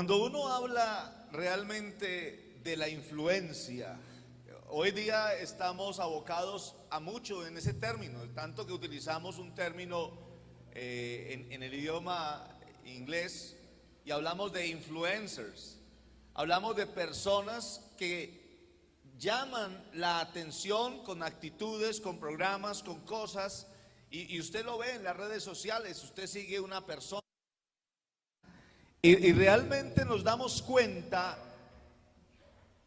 Cuando uno habla realmente de la influencia, hoy día estamos abocados a mucho en ese término, tanto que utilizamos un término en el idioma inglés y hablamos de influencers, hablamos de personas que llaman la atención con actitudes, con programas, con cosas, y usted lo ve en las redes sociales, usted sigue una persona. Y realmente nos damos cuenta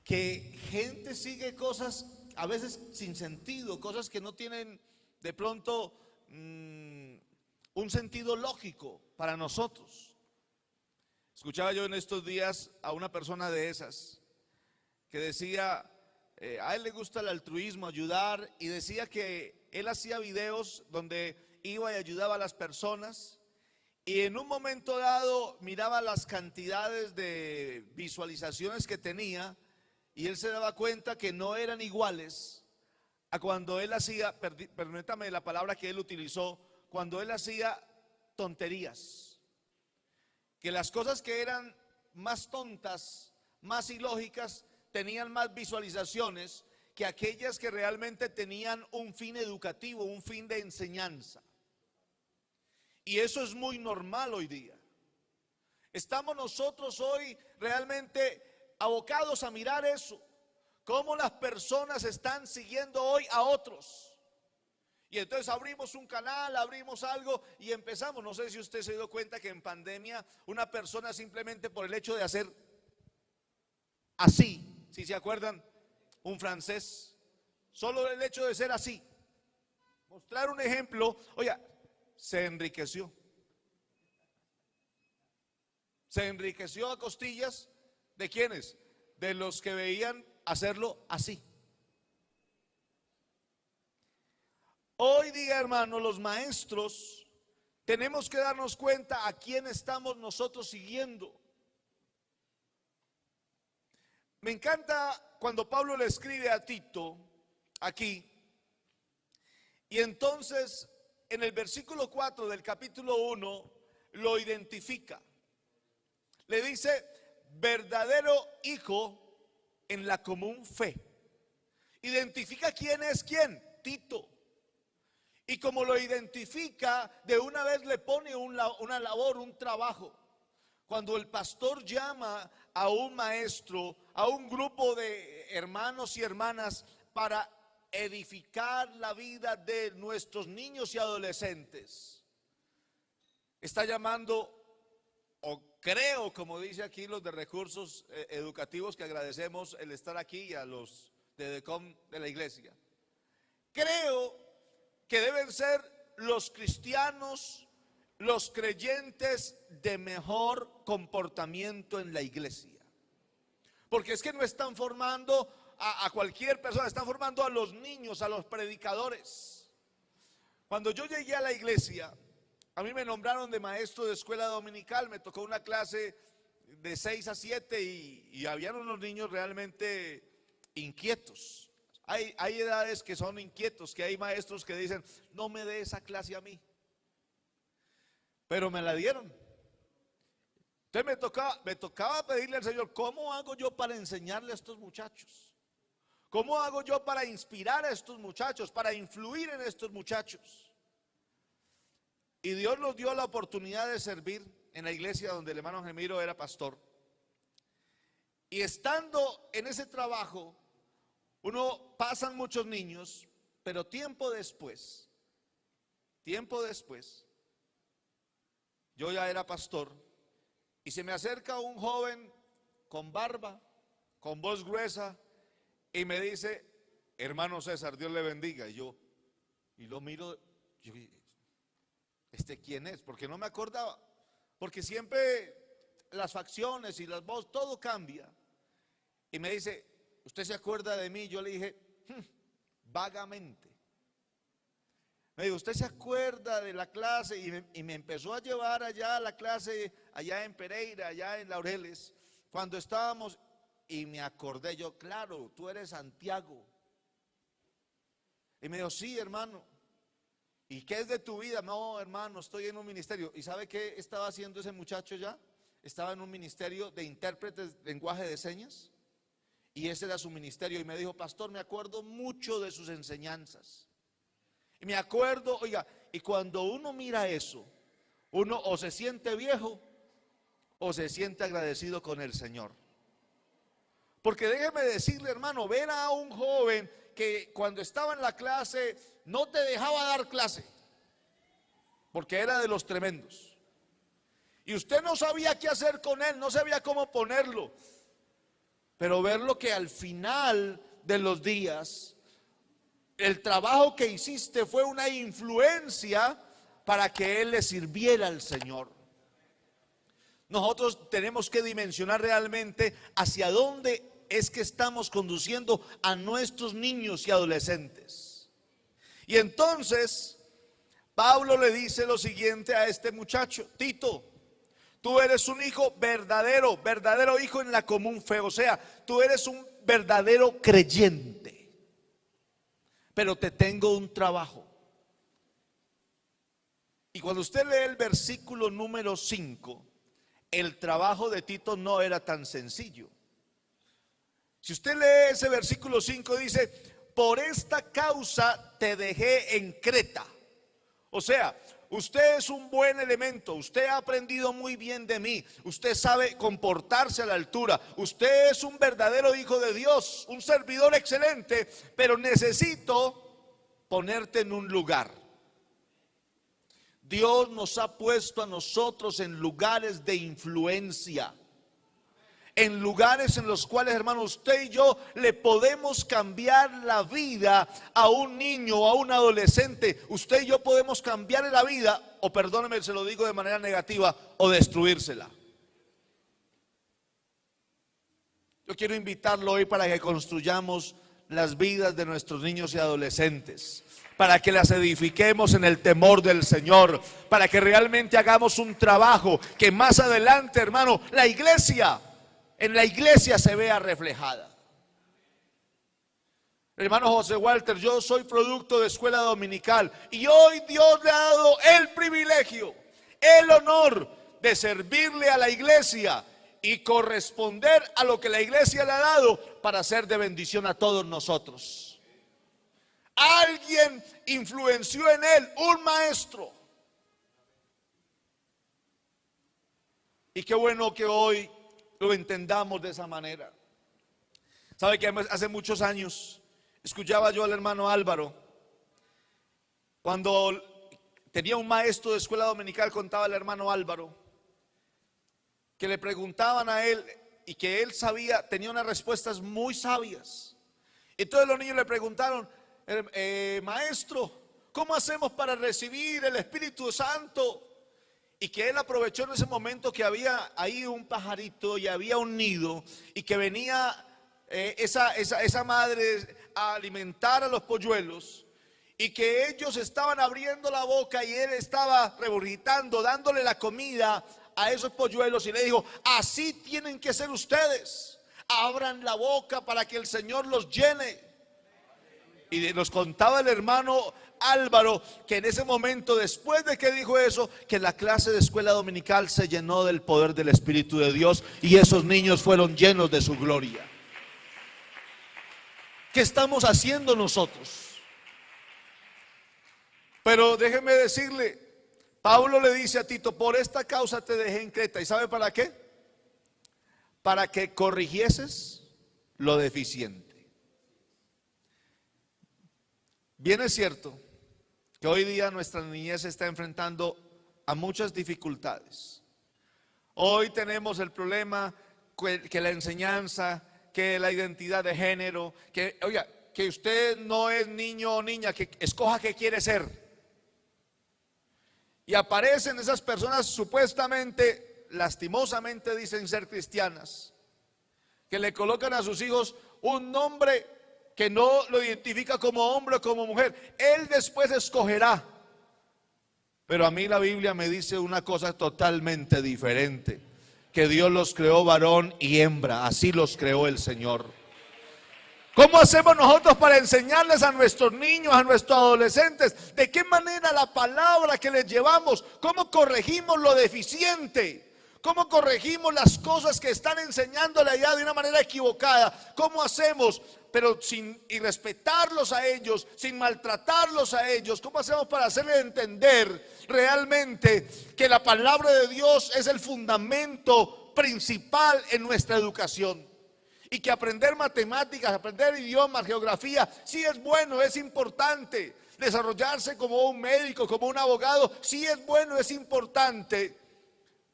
que gente sigue cosas a veces sin sentido, cosas que no tienen de pronto un sentido lógico para nosotros. Escuchaba yo en estos días a una persona de esas que decía, a él le gusta el altruismo, ayudar, y decía que él hacía videos donde iba y ayudaba a las personas. Y en un momento dado miraba las cantidades de visualizaciones que tenía y él se daba cuenta que no eran iguales a cuando él hacía, permítame la palabra que él utilizó, cuando él hacía tonterías. Que las cosas que eran más tontas, más ilógicas, tenían más visualizaciones que aquellas que realmente tenían un fin educativo, un fin de enseñanza. Y eso es muy normal hoy día. Estamos nosotros hoy realmente abocados a mirar eso, cómo las personas están siguiendo hoy a otros. Y entonces abrimos un canal, abrimos algo y empezamos. No sé si usted se dio cuenta que en pandemia una persona simplemente por el hecho de hacer así, si se acuerdan, un francés, solo el hecho de ser así, mostrar un ejemplo, oiga, se enriqueció. Se enriqueció a costillas ¿de quiénes? De los que veían hacerlo así. Hoy día, hermano, los maestros tenemos que darnos cuenta a quién estamos nosotros siguiendo. Me encanta cuando Pablo le escribe a Tito aquí, y entonces en el versículo 4 del capítulo 1 lo identifica. Le dice, verdadero hijo en la común fe. Identifica quién es quién, Tito. Y como lo identifica, de una vez le pone una labor, un trabajo. Cuando el pastor llama a un maestro, a un grupo de hermanos y hermanas para edificar la vida de nuestros niños y adolescentes, está llamando, o creo, como dice aquí los de recursos educativos, que agradecemos el estar aquí, y a los de DECOM de la iglesia, creo que deben ser los cristianos, los creyentes de mejor comportamiento en la iglesia. Porque es que no están formando a cualquier persona, están formando a los niños, a los predicadores. Cuando yo llegué a la iglesia, a mí me nombraron de maestro de escuela dominical, me tocó una clase de 6 a 7 y habían unos niños realmente inquietos. Hay edades que son inquietos, que hay maestros que dicen, no me dé esa clase a mí. Pero me la dieron. Entonces me tocaba pedirle al Señor, ¿cómo hago yo para enseñarle a estos muchachos? ¿Cómo hago yo para inspirar a estos muchachos, para influir en estos muchachos? Y Dios nos dio la oportunidad de servir en la iglesia donde el hermano Gemiro era pastor. Y estando en ese trabajo, pasan muchos niños, pero tiempo después, yo ya era pastor, y se me acerca un joven con barba, con voz gruesa, y me dice, hermano César, Dios le bendiga. Y lo miro, ¿este quién es? Porque no me acordaba, porque siempre las facciones y las voces, todo cambia. Y me dice, ¿usted se acuerda de mí? Yo le dije, vagamente. Me dijo, ¿usted se acuerda de la clase? Y me empezó a llevar allá a la clase, allá en Pereira, allá en Laureles, cuando estábamos, y me acordé yo, claro, tú eres Santiago. Y me dijo, sí, hermano. ¿Y qué es de tu vida? No, hermano, estoy en un ministerio. ¿Y sabe qué estaba haciendo ese muchacho ya? estaba en un ministerio de intérpretes de lenguaje de señas, y ese era su ministerio, y me dijo: pastor, me acuerdo mucho de sus enseñanzas, y me acuerdo, oiga, y cuando uno mira eso, uno o se siente viejo o se siente agradecido con el Señor. Porque déjeme decirle, hermano, ver a un joven que cuando estaba en la clase no te dejaba dar clase, porque era de los tremendos, y usted no sabía qué hacer con él, no sabía cómo ponerlo, pero verlo que al final de los días el trabajo que hiciste fue una influencia para que él le sirviera al Señor. Nosotros tenemos que dimensionar realmente hacia dónde es que estamos conduciendo a nuestros niños y adolescentes. Y entonces Pablo le dice lo siguiente a este muchacho: Tito, tú eres un hijo verdadero, verdadero hijo en la común fe, o sea, tú eres un verdadero creyente, pero te tengo un trabajo. Y cuando usted lee el versículo número 5, el trabajo de Tito no era tan sencillo. Si usted lee ese versículo 5, dice: por esta causa te dejé en Creta. O sea, usted es un buen elemento, usted ha aprendido muy bien de mí, usted sabe comportarse a la altura, usted es un verdadero hijo de Dios, un servidor excelente, pero necesito ponerte en un lugar. Dios nos ha puesto a nosotros en lugares de influencia, en lugares en los cuales, hermano, usted y yo le podemos cambiar la vida a un niño o a un adolescente. Usted y yo podemos cambiarle la vida, o perdóneme, se lo digo de manera negativa, o destruírsela. Yo quiero invitarlo hoy para que construyamos las vidas de nuestros niños y adolescentes, para que las edifiquemos en el temor del Señor, para que realmente hagamos un trabajo que más adelante, hermano, en la iglesia se vea reflejada. Hermano José Walter, yo soy producto de escuela dominical, y hoy Dios le ha dado el privilegio, el honor de servirle a la iglesia y corresponder a lo que la iglesia le ha dado para ser de bendición a todos nosotros. Alguien influenció en él, un maestro. Y qué bueno que hoy lo entendamos de esa manera. Sabe que hace muchos años escuchaba yo al hermano Álvaro, cuando tenía un maestro de escuela dominical, contaba el hermano Álvaro que le preguntaban a él y que él sabía, tenía unas respuestas muy sabias. Entonces los niños le preguntaron: maestro, ¿cómo hacemos para recibir el Espíritu Santo? Y que él aprovechó en ese momento que había ahí un pajarito y había un nido, y que venía esa madre a alimentar a los polluelos, y que ellos estaban abriendo la boca y él estaba regurgitando, dándole la comida a esos polluelos, y le dijo: así tienen que ser ustedes, abran la boca para que el Señor los llene. Y nos contaba el hermano Álvaro que en ese momento, después de que dijo eso, que la clase de escuela dominical se llenó del poder del Espíritu de Dios, y esos niños fueron llenos de su gloria. ¿Qué estamos haciendo nosotros? Pero déjeme decirle, Pablo le dice a Tito: por esta causa te dejé en Creta. ¿Y sabe para qué? Para que corrigieses lo deficiente. Bien es cierto que hoy día nuestra niñez está enfrentando a muchas dificultades. Hoy tenemos el problema que la enseñanza, que la identidad de género, que, oiga, que usted no es niño o niña, que escoja qué quiere ser. Y aparecen esas personas supuestamente, lastimosamente dicen ser cristianas, que le colocan a sus hijos un nombre que no lo identifica como hombre o como mujer. Él después escogerá. Pero a mí la Biblia me dice una cosa totalmente diferente: que Dios los creó varón y hembra, así los creó el Señor. ¿Cómo hacemos nosotros para enseñarles a nuestros niños, a nuestros adolescentes? ¿De qué manera la palabra que les llevamos? ¿Cómo corregimos lo deficiente? ¿Cómo corregimos las cosas que están enseñándole allá de una manera equivocada? ¿Cómo hacemos? Pero sin irrespetarlos a ellos, sin maltratarlos a ellos. ¿Cómo hacemos para hacerles entender realmente que la palabra de Dios es el fundamento principal en nuestra educación? Y que aprender matemáticas, aprender idiomas, geografía, sí es bueno, es importante. Desarrollarse como un médico, como un abogado, sí es bueno, es importante.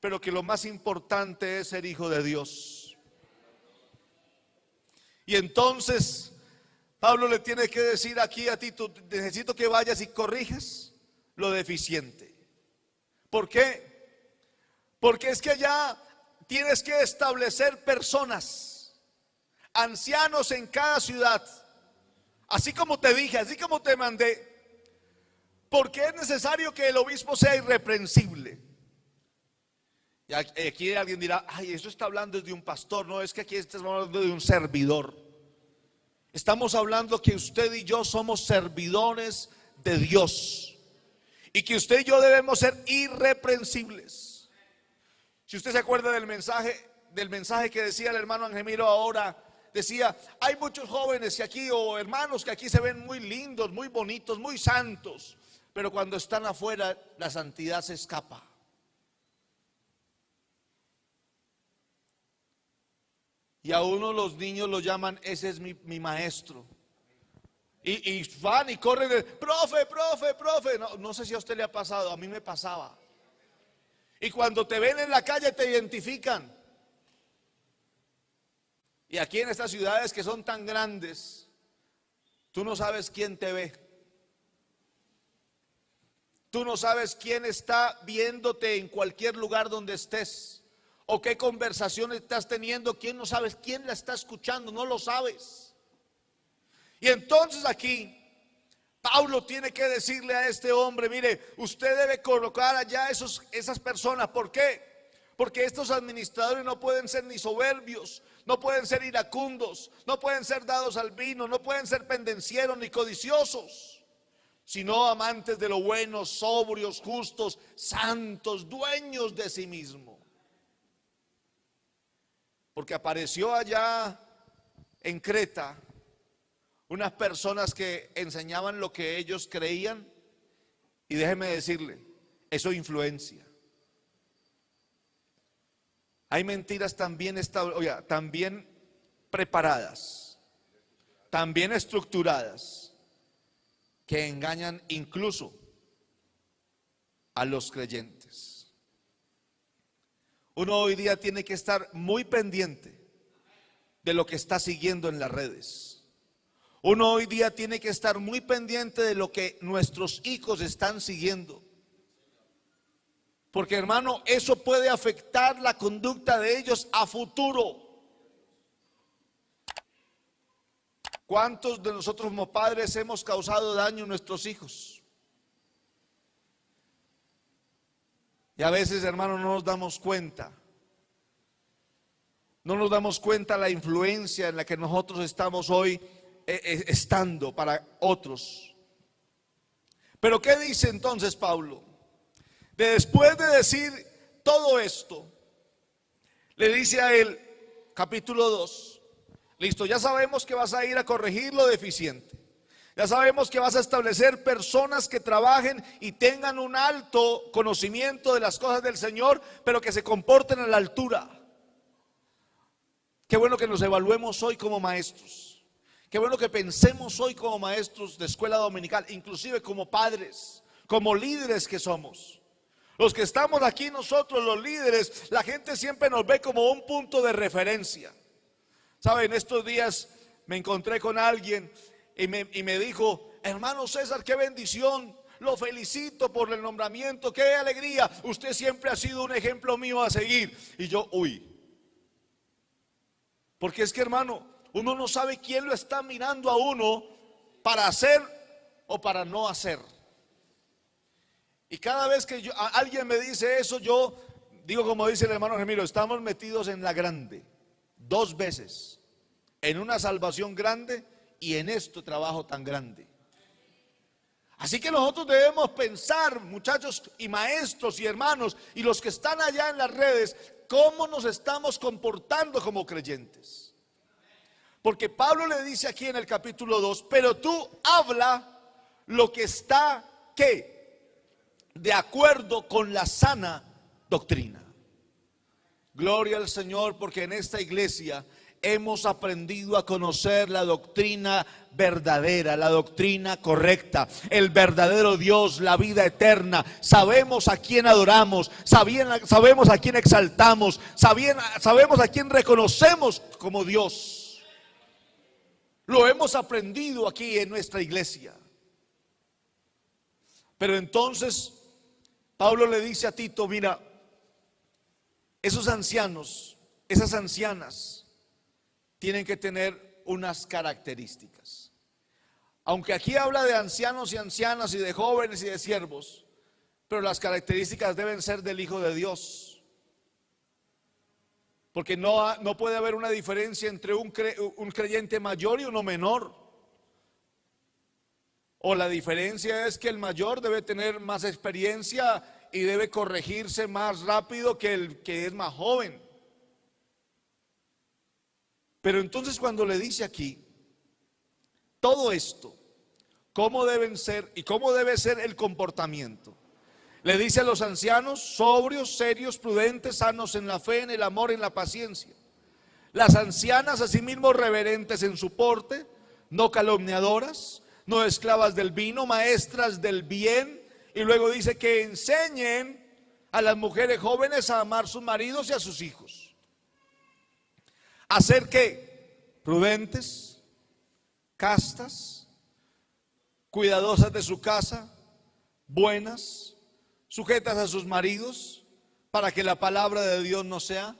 Pero que lo más importante es ser hijo de Dios. Y entonces Pablo le tiene que decir aquí a Tito: necesito que vayas y corrijas lo deficiente. ¿Por qué? Porque es que ya tienes que establecer personas, ancianos en cada ciudad, así como te dije, así como te mandé, porque es necesario que el obispo sea irreprensible. Y aquí alguien dirá: ay, eso está hablando de un pastor. No, es que aquí estamos hablando de un servidor. Estamos hablando que usted y yo somos servidores de Dios, y que usted y yo debemos ser irreprensibles. Si usted se acuerda del mensaje que decía el hermano Angemiro ahora, decía: hay muchos jóvenes que aquí, o hermanos que aquí se ven muy lindos, muy bonitos, muy santos, pero cuando están afuera la santidad se escapa. Y a uno los niños lo llaman: ese es mi maestro. Y van y corren, profe, profe, profe. No sé si a usted le ha pasado, a mí me pasaba. Y cuando te ven en la calle te identifican. Y aquí en estas ciudades que son tan grandes, tú no sabes quién te ve. Tú no sabes quién está viéndote en cualquier lugar donde estés. O qué conversaciones estás teniendo, quién no sabes, quién la está escuchando, no lo sabes. Y entonces aquí Pablo tiene que decirle a este hombre: mire, usted debe colocar allá esas personas. ¿Por qué? Porque estos administradores no pueden ser ni soberbios, no pueden ser iracundos, no pueden ser dados al vino, no pueden ser pendencieros ni codiciosos, sino amantes de lo bueno, sobrios, justos, santos, dueños de sí mismos. Porque apareció allá en Creta unas personas que enseñaban lo que ellos creían, y déjeme decirle, eso influencia. Hay mentiras también también preparadas, también estructuradas, que engañan incluso a los creyentes. Uno hoy día tiene que estar muy pendiente de lo que está siguiendo en las redes. Uno hoy día tiene que estar muy pendiente de lo que nuestros hijos están siguiendo. Porque, hermano, eso puede afectar la conducta de ellos a futuro. ¿Cuántos de nosotros como padres hemos causado daño a nuestros hijos? Y a veces, hermano, no nos damos cuenta. No nos damos cuenta la influencia en la que nosotros estamos hoy estando para otros. Pero ¿qué dice entonces Pablo? Después de decir todo esto, le dice a él, capítulo 2, listo, ya sabemos que vas a ir a corregir lo deficiente. Ya sabemos que vas a establecer personas que trabajen y tengan un alto conocimiento de las cosas del Señor, pero que se comporten a la altura. Qué bueno que nos evaluemos hoy como maestros. Qué bueno que pensemos hoy como maestros de escuela dominical, inclusive como padres, como líderes que somos. Los que estamos aquí nosotros, los líderes, la gente siempre nos ve como un punto de referencia. Saben, estos días me encontré con alguien y me dijo: hermano César, qué bendición, lo felicito por el nombramiento, qué alegría, usted siempre ha sido un ejemplo mío a seguir. Y yo, porque es que, hermano, uno no sabe quién lo está mirando a uno para hacer o para no hacer. Y cada vez que alguien me dice eso, yo digo, como dice el hermano Gemiro: estamos metidos en la grande, 2 veces, en una salvación grande y en este trabajo tan grande. Así que nosotros debemos pensar, muchachos y maestros y hermanos, y los que están allá en las redes, cómo nos estamos comportando como creyentes. Porque Pablo le dice aquí en el capítulo 2, pero tú habla lo que está, ¿qué? De acuerdo con la sana doctrina. Gloria al Señor, porque en esta iglesia hemos aprendido a conocer la doctrina verdadera, la doctrina correcta, el verdadero Dios, la vida eterna. Sabemos a quién adoramos, sabemos a quién exaltamos, sabemos a quién reconocemos como Dios. Lo hemos aprendido aquí en nuestra iglesia. Pero entonces Pablo le dice a Tito, mira, esos ancianos, esas ancianas tienen que tener unas características. Aunque aquí habla de ancianos y ancianas y de jóvenes y de siervos, pero las características deben ser del Hijo de Dios. Porque no puede haber una diferencia entre un creyente mayor y uno menor. O la diferencia es que el mayor debe tener más experiencia y debe corregirse más rápido que el que es más joven. Pero entonces cuando le dice aquí todo esto, cómo deben ser y cómo debe ser el comportamiento, le dice a los ancianos: sobrios, serios, prudentes, sanos en la fe, en el amor, en la paciencia. Las ancianas asimismo reverentes en su porte, no calumniadoras, no esclavas del vino, maestras del bien. Y luego dice que enseñen a las mujeres jóvenes a amar a sus maridos y a sus hijos. A ser ¿qué? Prudentes, castas, cuidadosas de su casa, buenas, sujetas a sus maridos, para que la palabra de Dios no sea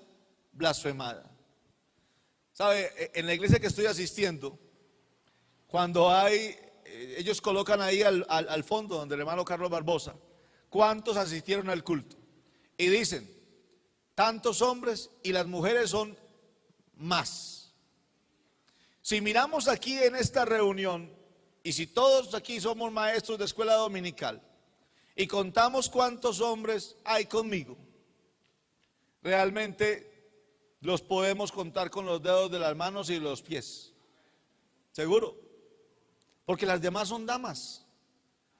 blasfemada. ¿Sabe? En la iglesia que estoy asistiendo, cuando ellos colocan ahí al fondo, donde el hermano Carlos Barbosa, ¿cuántos asistieron al culto? Y dicen, tantos hombres, y las mujeres son más. Si miramos aquí en esta reunión, y si todos aquí somos maestros de escuela dominical, y contamos cuántos hombres hay conmigo, realmente los podemos contar con los dedos de las manos y los pies. ¿Seguro? Porque las demás son damas.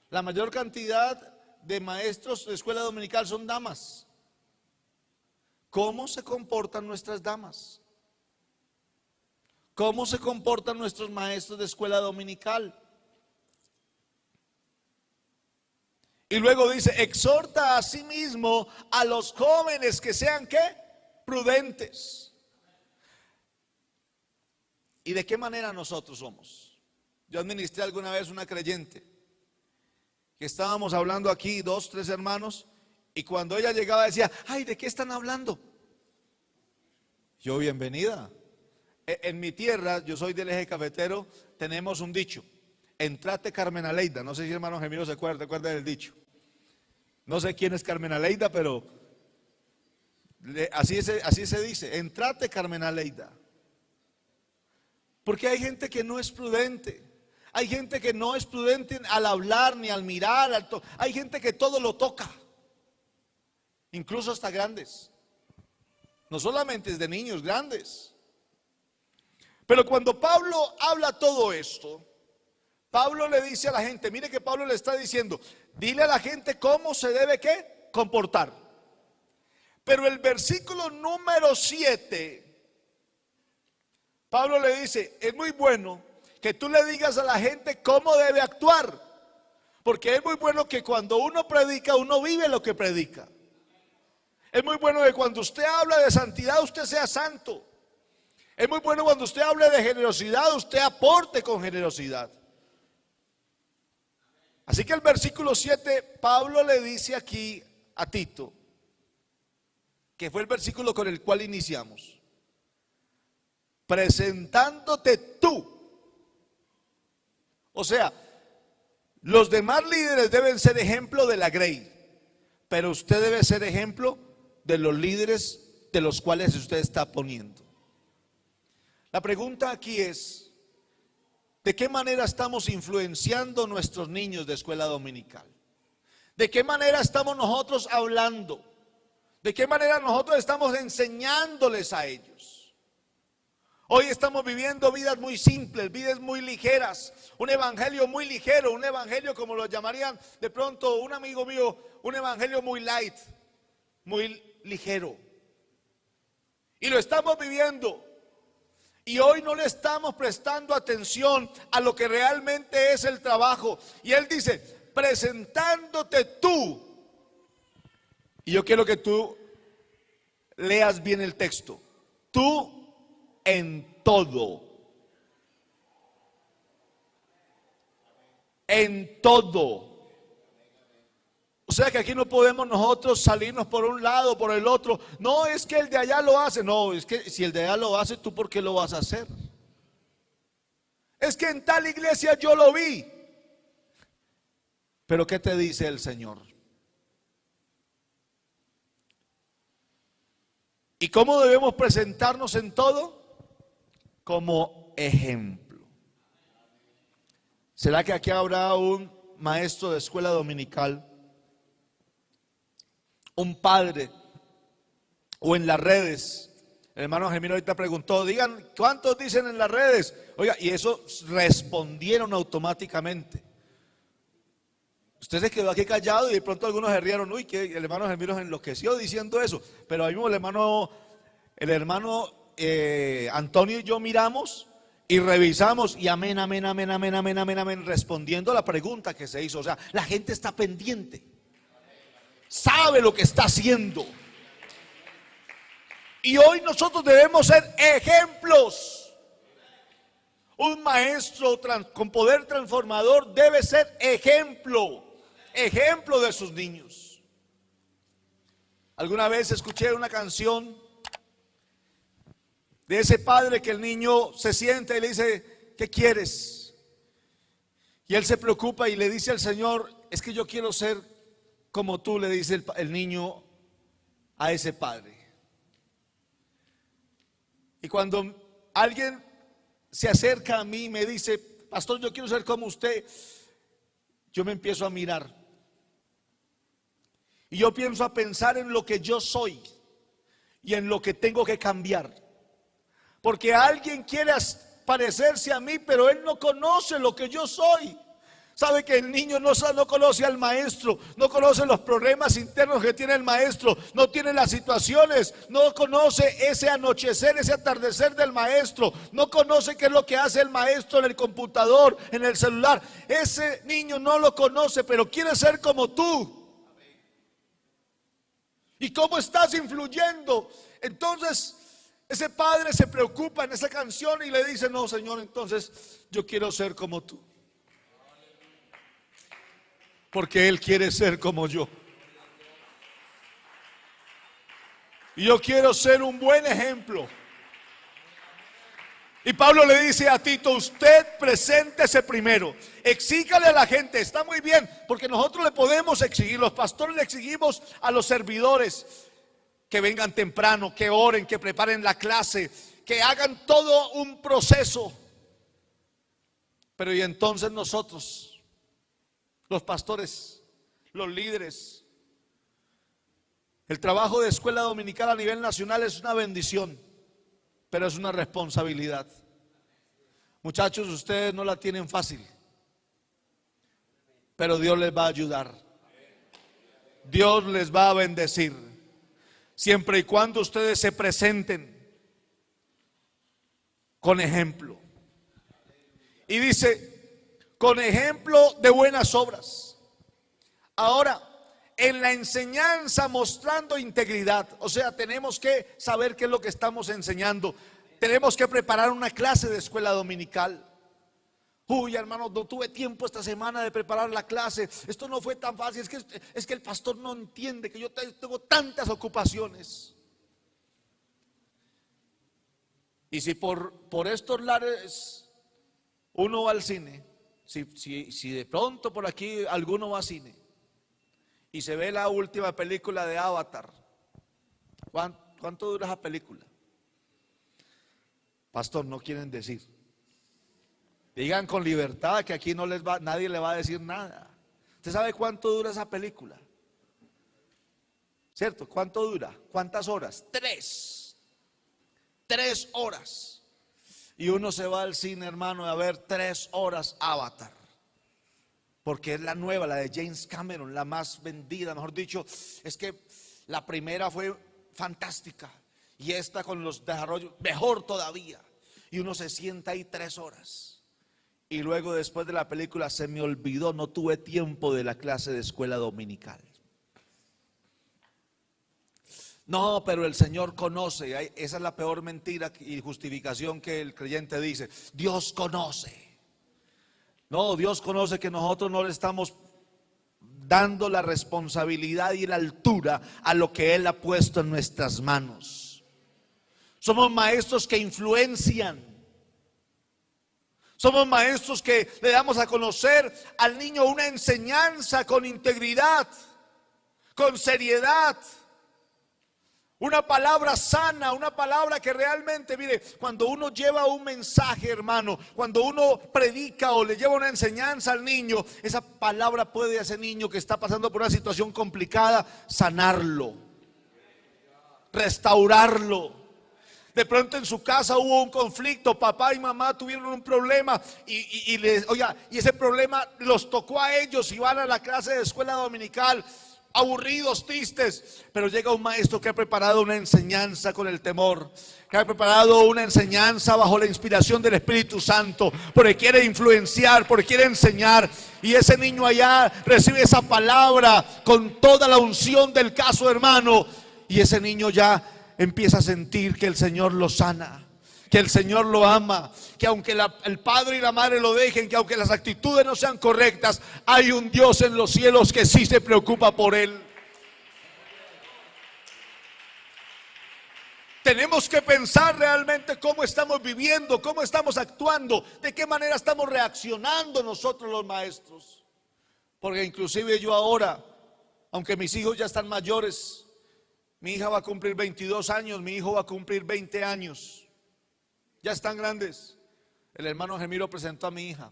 La mayor cantidad de maestros de escuela dominical son damas. ¿Cómo se comportan nuestras damas? ¿Cómo se comportan nuestros maestros de escuela dominical? Y luego dice, exhorta a sí mismo a los jóvenes que sean ¿qué? Prudentes. ¿Y de qué manera nosotros somos? Yo administré alguna vez una creyente que estábamos hablando aquí, 2, 3 hermanos, y cuando ella llegaba decía, ay, ¿de qué están hablando? Yo, bienvenida. En mi tierra, yo soy del eje cafetero, tenemos un dicho: entrate Carmen Aleida. No sé si hermano Gemilo se acuerda del dicho. No sé quién es Carmen Aleida, pero así se dice: entrate Carmen Aleida. Porque hay gente que no es prudente. Hay gente que no es prudente al hablar ni al mirar. Hay gente que todo lo toca, incluso hasta grandes. No solamente es de niños, grandes. Pero cuando Pablo habla todo esto, Pablo le dice a la gente, mire que Pablo le está diciendo, dile a la gente cómo se debe ¿qué? Comportar. Pero el versículo número 7, Pablo le dice, es muy bueno que tú le digas a la gente cómo debe actuar, porque es muy bueno que cuando uno predica, uno vive lo que predica. Es muy bueno que cuando usted habla de santidad, usted sea santo. Es muy bueno cuando usted hable de generosidad, usted aporte con generosidad. Así que el versículo 7, Pablo le dice aquí a Tito, que fue el versículo con el cual iniciamos, presentándote tú. O sea, los demás líderes deben ser ejemplo de la grey, pero usted debe ser ejemplo de los líderes de los cuales usted está poniendo. La pregunta aquí es, ¿De qué manera estamos influenciando a nuestros niños de escuela dominical? ¿De qué manera estamos nosotros hablando? ¿De qué manera nosotros estamos enseñándoles a ellos? Hoy estamos viviendo vidas muy simples, vidas muy ligeras, un evangelio muy ligero, un evangelio como lo llamarían de pronto un amigo mío, un evangelio muy light, muy ligero. Y lo estamos viviendo. Y hoy no le estamos prestando atención a lo que realmente es el trabajo. Y él dice, presentándote tú. Y yo quiero que tú leas bien el texto. Tú en todo. En todo. O sea que aquí no podemos nosotros salirnos por un lado, por el otro. No es que el de allá lo hace. No, es que si el de allá lo hace, ¿tú por qué lo vas a hacer? Es que en tal iglesia yo lo vi. Pero ¿qué te dice el Señor? ¿Y cómo debemos presentarnos en todo? Como ejemplo. ¿Será que aquí habrá un maestro de escuela dominical? Un padre, o en las redes. El hermano Gemino ahorita preguntó, digan, ¿cuántos dicen en las redes? Oiga, y eso respondieron automáticamente. Usted se quedó aquí callado y de pronto algunos se rieron, uy, que el hermano Gemino se enloqueció diciendo eso. Pero ahí mismo el hermano Antonio y yo miramos y revisamos y amén, amén, amén, amén, amén, amén, amén, respondiendo a la pregunta que se hizo. O sea, la gente está pendiente. Sabe lo que está haciendo. Y hoy nosotros debemos ser ejemplos. Un maestro con poder transformador debe ser ejemplo de sus niños. Alguna vez escuché una canción de ese padre que el niño se sienta y le dice, ¿qué quieres? Y él se preocupa y le dice al Señor, es que yo quiero ser como tú, le dice el niño a ese padre. Y cuando alguien se acerca a mí y me dice, pastor, yo quiero ser como usted, yo me empiezo a mirar. Y yo pienso a pensar en lo que yo soy y en lo que tengo que cambiar. Porque alguien quiere parecerse a mí, pero él no conoce lo que yo soy. Sabe que el niño no conoce al maestro, no conoce los problemas internos que tiene el maestro, no tiene las situaciones, no conoce ese anochecer, ese atardecer del maestro, no conoce qué es lo que hace el maestro en el computador, en el celular. Ese niño no lo conoce, pero quiere ser como tú. ¿Y cómo estás influyendo? Entonces ese padre se preocupa en esa canción y le dice, no, Señor, entonces yo quiero ser como tú. Porque él quiere ser como yo. Y yo quiero ser un buen ejemplo. Y Pablo le dice a Tito, usted preséntese primero. Exígale a la gente, está muy bien, porque nosotros le podemos exigir, los pastores le exigimos a los servidores que vengan temprano, que oren, que preparen la clase, que hagan todo un proceso. Pero y entonces nosotros, los pastores, los líderes, el trabajo de escuela dominical a nivel nacional es una bendición, pero es una responsabilidad. Muchachos, ustedes no la tienen fácil, pero Dios les va a ayudar. Dios les va a bendecir, siempre y cuando ustedes se presenten con ejemplo. Y dice, con ejemplo de buenas obras. Ahora, en la enseñanza mostrando integridad. O sea, tenemos que saber qué es lo que estamos enseñando. Tenemos que preparar una clase de escuela dominical. Uy, hermano, no tuve tiempo esta semana de preparar la clase. Esto no fue tan fácil. Es que el pastor no entiende que yo tengo tantas ocupaciones. Y si por estos lares uno va al cine, si de pronto por aquí alguno va a cine y se ve la última película de Avatar, ¿cuánto dura esa película? Pastor, no quieren decir. Digan con libertad que aquí nadie le va a decir nada. ¿Usted sabe cuánto dura esa película? ¿Cierto? ¿Cuánto dura? ¿Cuántas horas? 3 horas. Y uno se va al cine, hermano, a ver 3 horas Avatar. Porque es la nueva, la de James Cameron, la más vendida. Mejor dicho, es que la primera fue fantástica. Y esta con los desarrollos, mejor todavía. Y uno se sienta ahí 3 horas. Y luego después de la película se me olvidó, no tuve tiempo de la clase de escuela dominical. No, pero el Señor conoce. Esa es la peor mentira y justificación que el creyente dice. Dios conoce. No, Dios conoce que nosotros no le estamos dando la responsabilidad y la altura a lo que Él ha puesto en nuestras manos. Somos maestros que influencian. Somos maestros que le damos a conocer al niño una enseñanza con integridad, con seriedad. Una palabra sana, una palabra que realmente, mire, cuando uno lleva un mensaje, hermano, cuando uno predica o le lleva una enseñanza al niño, esa palabra puede a ese niño que está pasando por una situación complicada, sanarlo, restaurarlo. De pronto en su casa hubo un conflicto, papá y mamá tuvieron un problema y ese problema los tocó a ellos y van a la clase de escuela dominical. Aburridos, tristes, pero llega un maestro que ha preparado una enseñanza con el temor, que ha preparado una enseñanza bajo la inspiración del Espíritu Santo, porque quiere influenciar, porque quiere enseñar, y ese niño allá recibe esa palabra con toda la unción del caso, hermano, y ese niño ya empieza a sentir que el Señor lo sana, que el Señor lo ama, que aunque el padre y la madre lo dejen, que aunque las actitudes no sean correctas, hay un Dios en los cielos que sí se preocupa por él. Tenemos que pensar realmente cómo estamos viviendo, cómo estamos actuando, de qué manera estamos reaccionando nosotros los maestros. Porque inclusive yo ahora, aunque mis hijos ya están mayores, mi hija va a cumplir 22 años, mi hijo va a cumplir 20 años. Ya están grandes. El hermano Gemiro presentó a mi hija.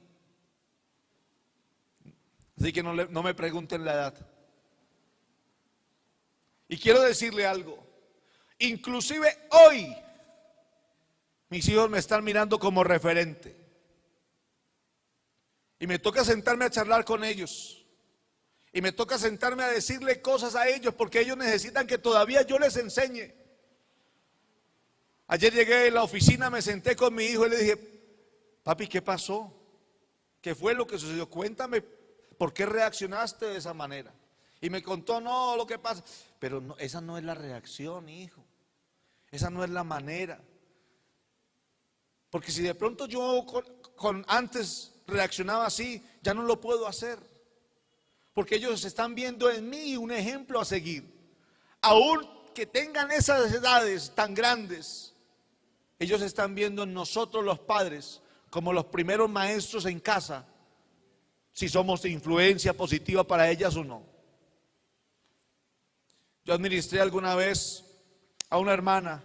Así que no me pregunten la edad. Y quiero decirle algo. Inclusive hoy, mis hijos me están mirando como referente. Y me toca sentarme a charlar con ellos. Y me toca sentarme a decirle cosas a ellos porque ellos necesitan que todavía yo les enseñe. Ayer llegué a la oficina, me senté con mi hijo y le dije: papi, ¿qué pasó? ¿Qué fue lo que sucedió? Cuéntame, ¿por qué reaccionaste de esa manera? Y me contó, no, lo que pasa. Pero no, esa no es la reacción, hijo. Esa no es la manera. Porque si de pronto yo antes reaccionaba así, ya no lo puedo hacer. Porque ellos están viendo en mí un ejemplo a seguir. Aún que tengan esas edades tan grandes, ellos están viendo en nosotros los padres como los primeros maestros en casa, si somos de influencia positiva para ellas o no. Yo administré alguna vez a una hermana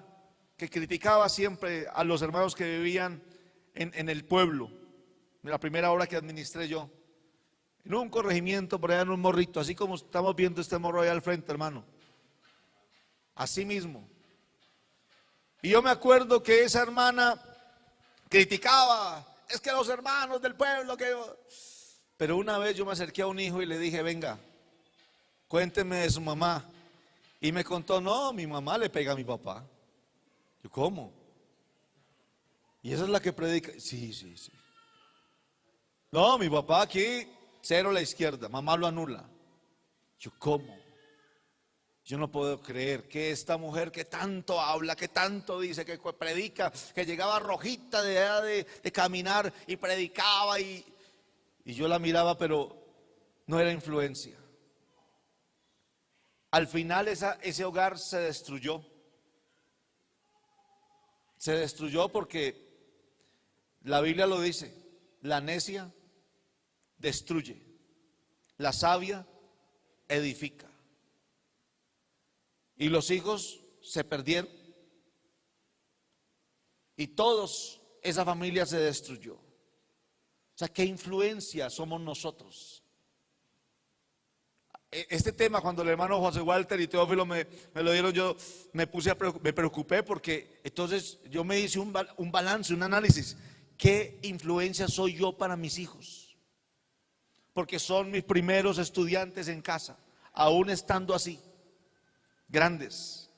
que criticaba siempre a los hermanos que vivían en el pueblo. La primera hora que administré yo, en un corregimiento por allá en un morrito, así como estamos viendo este morro allá al frente, hermano. Así mismo. Y yo me acuerdo que esa hermana criticaba, es que los hermanos del pueblo que... Pero una vez yo me acerqué a un hijo y le dije: venga, cuénteme de su mamá. Y me contó: no, mi mamá le pega a mi papá. Yo, ¿cómo? Y esa es la que predica. Sí. No, mi papá aquí, 0 a la izquierda, mamá lo anula. Yo, ¿cómo? Yo no puedo creer que esta mujer que tanto habla, que tanto dice, que predica, que llegaba rojita de caminar y predicaba y yo la miraba, pero no era influencia. Al final ese hogar se destruyó. Se destruyó porque la Biblia lo dice: la necia destruye, la sabia edifica. Y los hijos se perdieron. Y esa familia se destruyó. O sea, ¿qué influencia somos nosotros? Este tema, cuando el hermano José Walter y Teófilo me lo dieron, yo me preocupé, porque entonces yo me hice un balance, un análisis. ¿Qué influencia soy yo para mis hijos? Porque son mis primeros estudiantes en casa, aún estando así, grandes.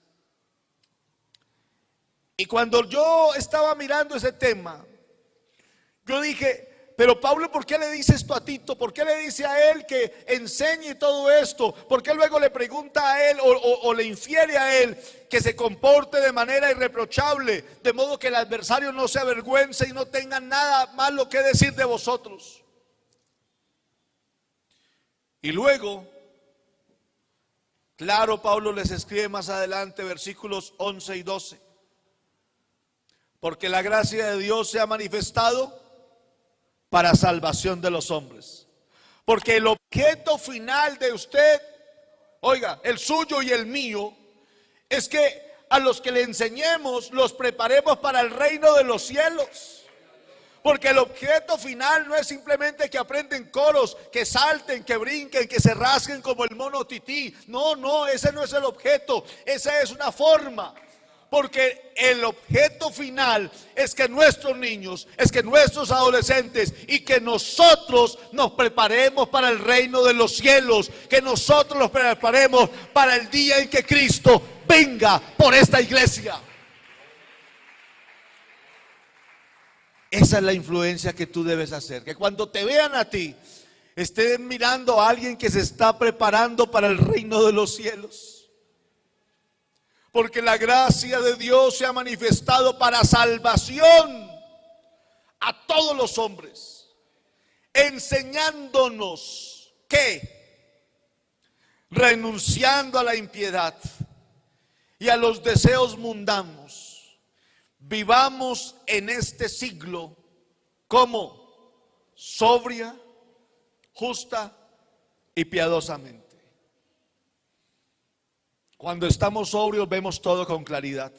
Y cuando yo estaba mirando ese tema, yo dije, pero Pablo, ¿por qué le dice esto a Tito? ¿Por qué le dice a él que enseñe todo esto? ¿Por qué luego le pregunta a él o le infiere a él que se comporte de manera irreprochable, de modo que el adversario no se avergüence y no tenga nada malo que decir de vosotros? Y luego, claro, Pablo les escribe más adelante, versículos 11 y 12. Porque la gracia de Dios se ha manifestado para salvación de los hombres. Porque el objeto final de usted, oiga, el suyo y el mío, es que a los que le enseñemos los preparemos para el reino de los cielos. Porque el objeto final no es simplemente que aprenden coros, que salten, que brinquen, que se rasguen como el mono tití. No, ese no es el objeto, esa es una forma. Porque el objeto final es que nuestros niños, es que nuestros adolescentes y que nosotros nos preparemos para el reino de los cielos, que nosotros nos preparemos para el día en que Cristo venga por esta iglesia. Esa es la influencia que tú debes hacer, que cuando te vean a ti, estén mirando a alguien que se está preparando para el reino de los cielos. Porque la gracia de Dios se ha manifestado para salvación a todos los hombres, enseñándonos que, renunciando a la impiedad y a los deseos mundanos, vivamos en este siglo como sobria, justa y piadosamente. Cuando estamos sobrios vemos todo con claridad,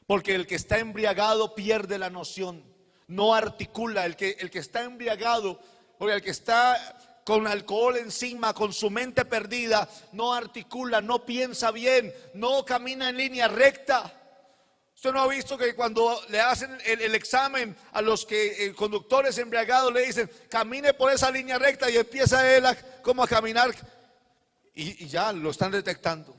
porque el que está embriagado pierde la noción, no articula. El que está embriagado, o el que está con alcohol encima, con su mente perdida, no articula, no piensa bien, no camina en línea recta. Usted no ha visto que cuando le hacen el examen a los conductores embriagados le dicen, camine por esa línea recta, y empieza él como a caminar y ya lo están detectando.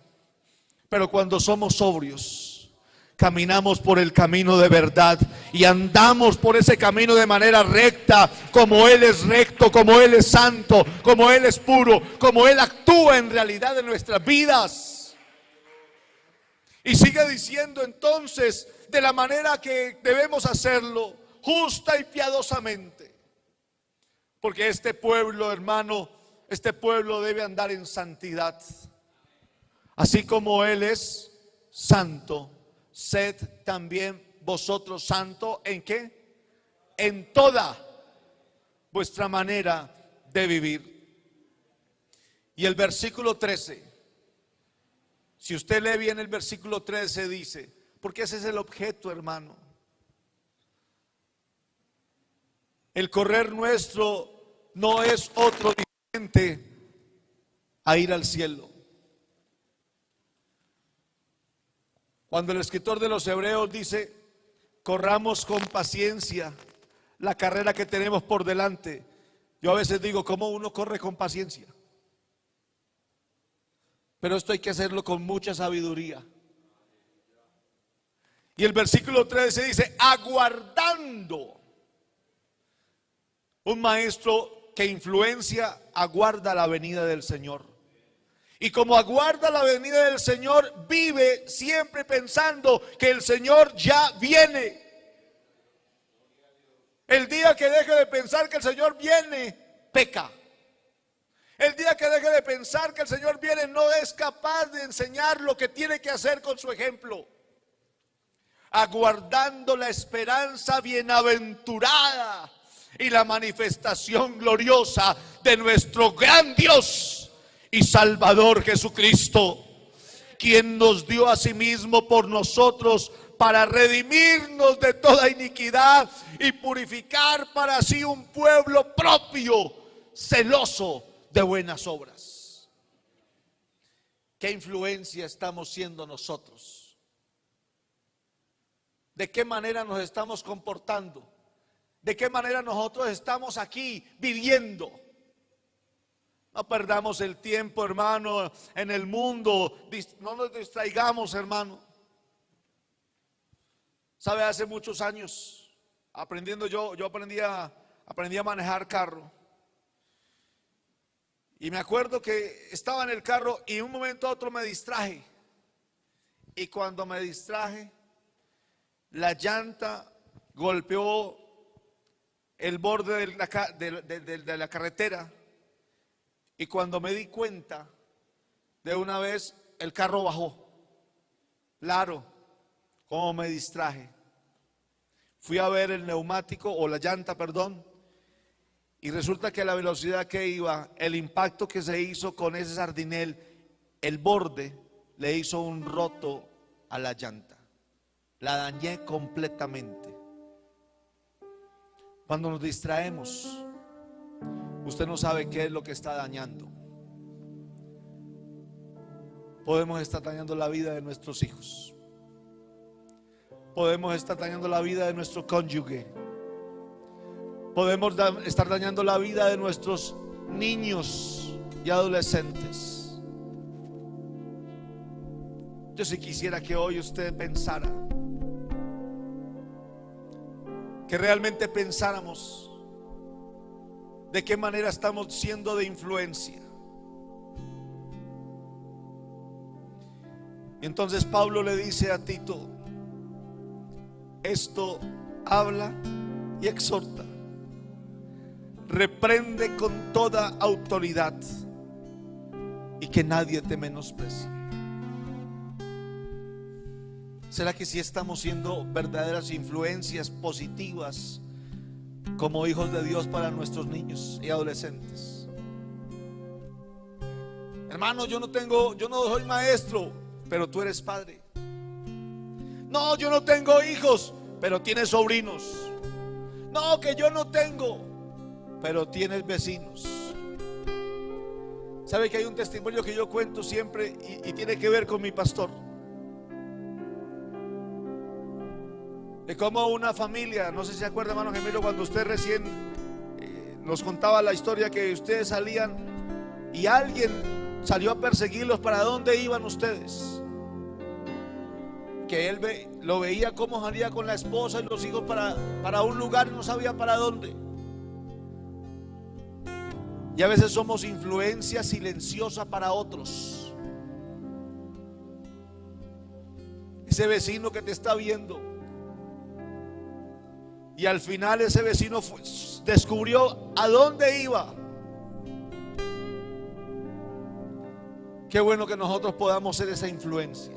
Pero cuando somos sobrios, caminamos por el camino de verdad y andamos por ese camino de manera recta, como Él es recto, como Él es santo, como Él es puro, como Él actúa en realidad en nuestras vidas. Y sigue diciendo entonces, de la manera que debemos hacerlo, justa y piadosamente. Porque este pueblo, hermano, este pueblo debe andar en santidad. Así como Él es santo, sed también vosotros santo, ¿en qué? En toda vuestra manera de vivir. Y el versículo 13, si usted lee bien el versículo 13, dice, porque ese es el objeto, hermano. El correr nuestro no es otro diferente a ir al cielo. Cuando el escritor de los Hebreos dice, corramos con paciencia la carrera que tenemos por delante, yo a veces digo, ¿cómo uno corre con paciencia? Pero esto hay que hacerlo con mucha sabiduría. Y el versículo 13 dice, aguardando. Un maestro que influencia, aguarda la venida del Señor. Y como aguarda la venida del Señor, vive siempre pensando que el Señor ya viene. El día que deje de pensar que el Señor viene, peca. El día que deje de pensar que el Señor viene, no es capaz de enseñar lo que tiene que hacer con su ejemplo. Aguardando la esperanza bienaventurada y la manifestación gloriosa de nuestro gran Dios y Salvador Jesucristo, quien nos dio a sí mismo por nosotros para redimirnos de toda iniquidad y purificar para sí un pueblo propio, celoso de buenas obras. ¿Qué influencia estamos siendo nosotros? ¿De qué manera nos estamos comportando? ¿De qué manera nosotros estamos aquí viviendo? No perdamos el tiempo, hermano, en el mundo. No nos distraigamos, hermano. Sabe, hace muchos años, aprendiendo yo aprendí a manejar carro. Y me acuerdo que estaba en el carro y de un momento a otro me distraje. Y cuando me distraje, la llanta golpeó el borde de la carretera. Y cuando me di cuenta, de una vez el carro bajó. Claro, como me distraje. Fui a ver el neumático o la llanta, perdón. Y resulta que a la velocidad que iba, el impacto que se hizo con ese sardinel, el borde le hizo un roto a la llanta. La dañé completamente. Cuando nos distraemos, usted no sabe qué es lo que está dañando. Podemos estar dañando la vida de nuestros hijos. Podemos estar dañando la vida de nuestro cónyuge. Podemos estar dañando la vida de nuestros niños y adolescentes. Yo sí quisiera que hoy usted pensara, que realmente pensáramos de qué manera estamos siendo de influencia. Y entonces Pablo le dice a Tito: esto habla y exhorta, reprende con toda autoridad y que nadie te menosprecie. ¿Será que sí estamos siendo verdaderas influencias positivas como hijos de Dios para nuestros niños y adolescentes? Hermano, yo no soy maestro, pero tú eres padre. No, yo no tengo hijos, pero tienes sobrinos. No, que yo no tengo, pero tienes vecinos. ¿Sabe que hay un testimonio que yo cuento siempre y tiene que ver con mi pastor? De cómo una familia, no sé si se acuerda, hermano Gemelo, cuando usted recién nos contaba la historia que ustedes salían y alguien salió a perseguirlos. ¿Para dónde iban ustedes? Que él lo veía cómo salía con la esposa y los hijos para un lugar y no sabía para dónde. Y a veces somos influencia silenciosa para otros. Ese vecino que te está viendo, y al final ese vecino descubrió a dónde iba. Qué bueno que nosotros podamos ser esa influencia.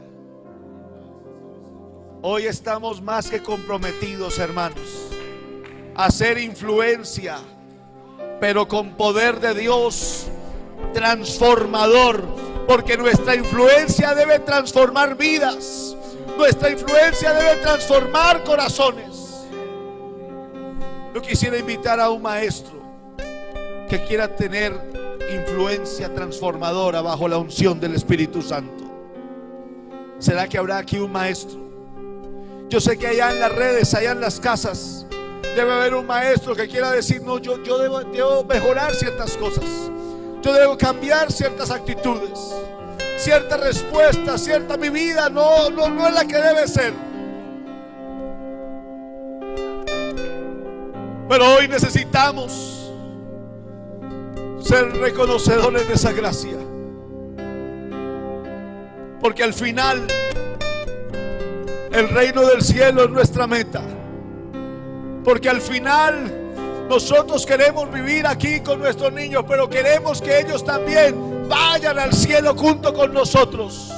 Hoy estamos más que comprometidos, hermanos, a ser influencia, pero con poder de Dios transformador, porque nuestra influencia debe transformar vidas, nuestra influencia debe transformar corazones. Yo quisiera invitar a un maestro que quiera tener influencia transformadora bajo la unción del Espíritu Santo. ¿Será que habrá aquí un maestro? Yo sé que allá en las redes, allá en las casas, debe haber un maestro que quiera decir: no, yo debo mejorar ciertas cosas, yo debo cambiar ciertas actitudes, ciertas respuestas, mi vida no es la que debe ser. Pero hoy necesitamos ser reconocedores de esa gracia, porque al final el reino del cielo es nuestra meta. Porque al final nosotros queremos vivir aquí con nuestros niños, pero queremos que ellos también vayan al cielo junto con nosotros.